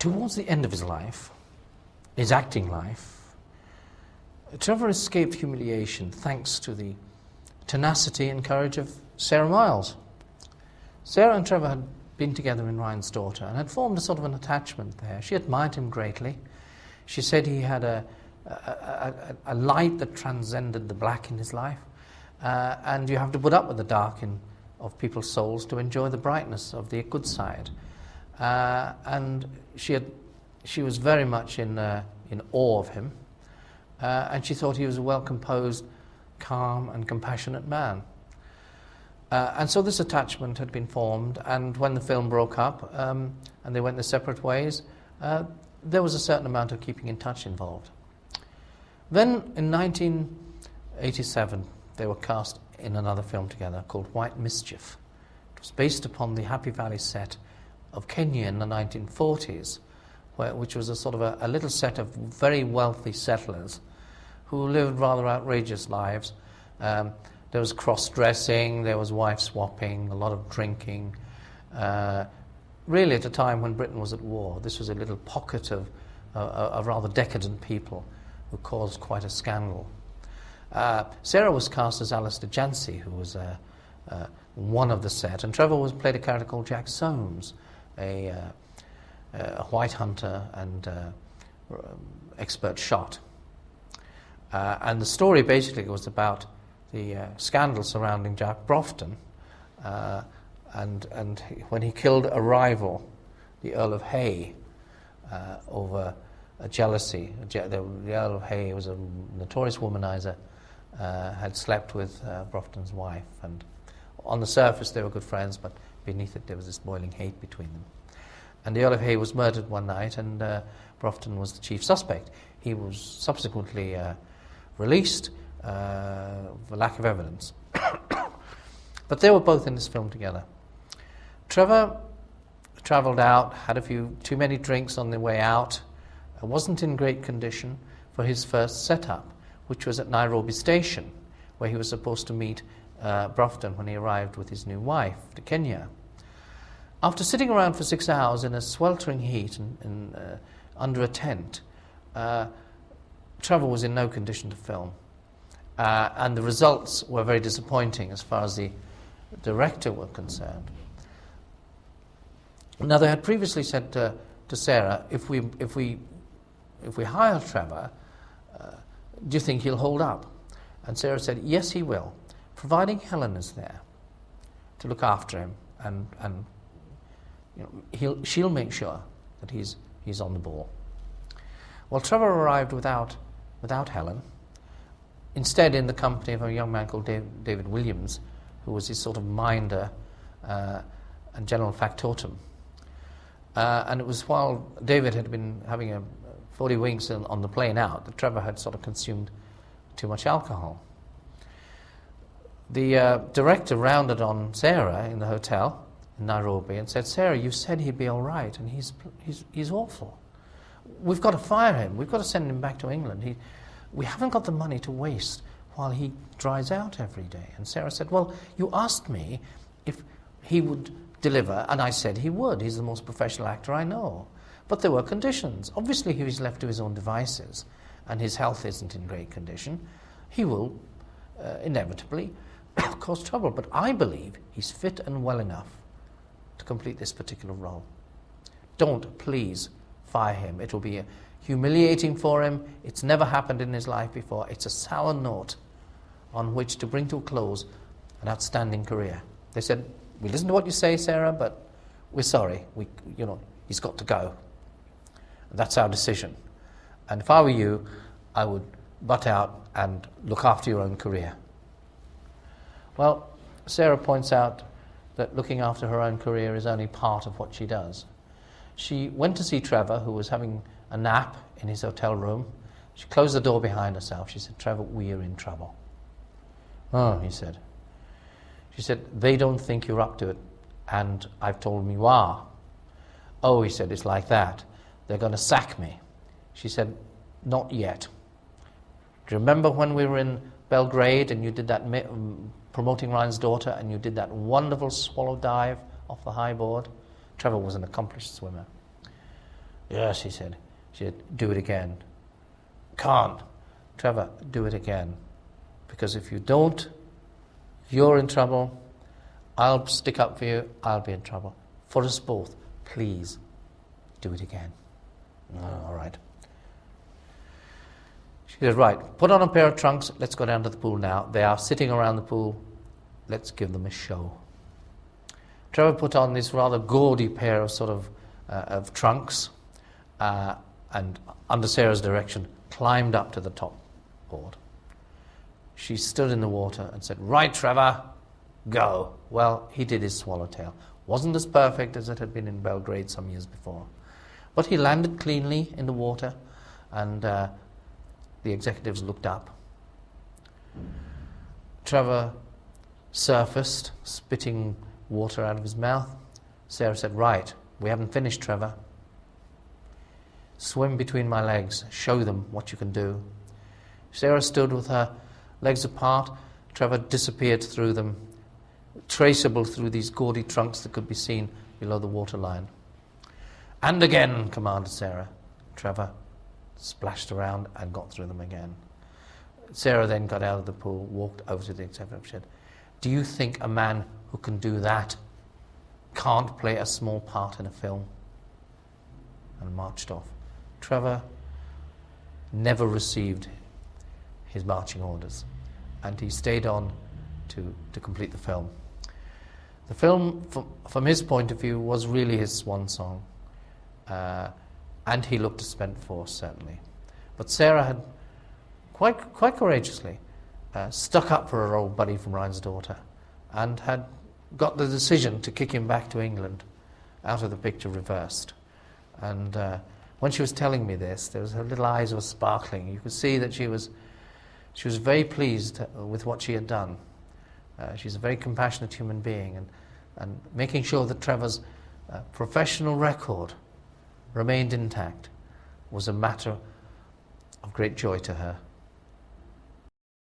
Towards the end of his life, his acting life, Trevor escaped humiliation thanks to the tenacity and courage of Sarah Miles. Sarah and Trevor had been together in Ryan's Daughter and had formed a sort of an attachment there. She admired him greatly. She said he had a light that transcended the black in his life, and you have to put up with the dark of people's souls to enjoy the brightness of the good side. And she was very much in awe of him, and she thought he was a well-composed, calm and compassionate man. And so this attachment had been formed, and when the film broke up and they went their separate ways, there was a certain amount of keeping in touch involved. Then in 1987 they were cast in another film together called White Mischief. It was based upon the Happy Valley set of Kenya in the 1940s, which was a sort of a little set of very wealthy settlers who lived rather outrageous lives. There was cross-dressing, there was wife-swapping, a lot of drinking. Really at a time when Britain was at war, this was a little pocket of rather decadent people who caused quite a scandal. Sarah was cast as Alistair Jancy, who was one of the set, and Trevor played a character called Jack Soames, a white hunter and expert shot. And the story basically was about the scandal surrounding Jack Brofton, and when he killed a rival, the Earl of Hay, over a jealousy. The Earl of Hay was a notorious womanizer, had slept with Brofton's wife, and on the surface they were good friends, but beneath it there was this boiling hate between them. And the Earl of Hay was murdered one night, and Brofton was the chief suspect. He was subsequently released for lack of evidence. But they were both in this film together. Trevor travelled out, had a few too many drinks on the way out, wasn't in great condition for his first setup, which was at Nairobi Station, where he was supposed to meet Brofton when he arrived with his new wife to Kenya. After sitting around for 6 hours in a sweltering heat and under a tent, Trevor was in no condition to film. And the results were very disappointing as far as the director were concerned. Now, they had previously said to Sarah, if we hire Trevor, do you think he'll hold up? And Sarah said, yes, he will, providing Helen is there to look after him, and she'll make sure that he's on the ball. Well, Trevor arrived without Helen, instead in the company of a young man called David Williams, who was his sort of minder and general factotum. And it was while David had been having 40 winks on the plane out that Trevor had sort of consumed too much alcohol. The director rounded on Sarah in the hotel in Nairobi and said, Sarah, you said he'd be all right, and he's awful. We've got to fire him. We've got to send him back to England. We haven't got the money to waste while he dries out every day. And Sarah said, well, you asked me if he would deliver, and I said he would. He's the most professional actor I know. But there were conditions. Obviously, if he's left to his own devices and his health isn't in great condition, he will inevitably cause trouble. But I believe he's fit and well enough to complete this particular role. Don't please fire him. It will be humiliating for him. It's never happened in his life before. It's a sour note on which to bring to a close an outstanding career. They said, we listen to what you say, Sarah, but we're sorry. He's got to go. That's our decision. And if I were you, I would butt out and look after your own career. Well, Sarah points out that looking after her own career is only part of what she does. She went to see Trevor, who was having a nap in his hotel room. She closed the door behind herself. She said, Trevor, we are in trouble. Oh, he said. She said, they don't think you're up to it, and I've told them you are. Oh, he said, it's like that. They're going to sack me. She said, not yet. Do you remember when we were in Belgrade and you did that promoting Ryan's Daughter, and you did that wonderful swallow dive off the high board? Trevor was an accomplished swimmer. Yes, he said. She said, do it again. Can't. Trevor, do it again. Because if you don't, you're in trouble. I'll stick up for you. I'll be in trouble. For us both, please do it again. Oh, all right. She said, right, put on a pair of trunks. Let's go down to the pool now. They are sitting around the pool. Let's give them a show. Trevor put on this rather gaudy pair of trunks and, under Sarah's direction, climbed up to the top board. She stood in the water and said, right, Trevor, go. Well, he did his swallowtail. Wasn't as perfect as it had been in Belgrade some years before. But he landed cleanly in the water, and the executives looked up. Trevor surfaced, spitting water out of his mouth. Sarah said, right, we haven't finished, Trevor. Swim between my legs. Show them what you can do. Sarah stood with her legs apart. Trevor disappeared through them, traceable through these gaudy trunks that could be seen below the waterline. And again, commanded Sarah. Trevor splashed around and got through them again. Sarah then got out of the pool, walked over to the executive and said, do you think a man who can do that can't play a small part in a film? And marched off. Trevor never received his marching orders, and he stayed on to complete the film. The film, from his point of view, was really his swan song, and he looked a spent force, certainly. But Sarah had quite courageously stuck up for her old buddy from Reinsdorfer, and had got the decision to kick him back to England out of the picture reversed. And when she was telling me this, her little eyes were sparkling. You could see that she was very pleased with what she had done. She's a very compassionate human being, and making sure that Trevor's professional record remained intact was a matter of great joy to her.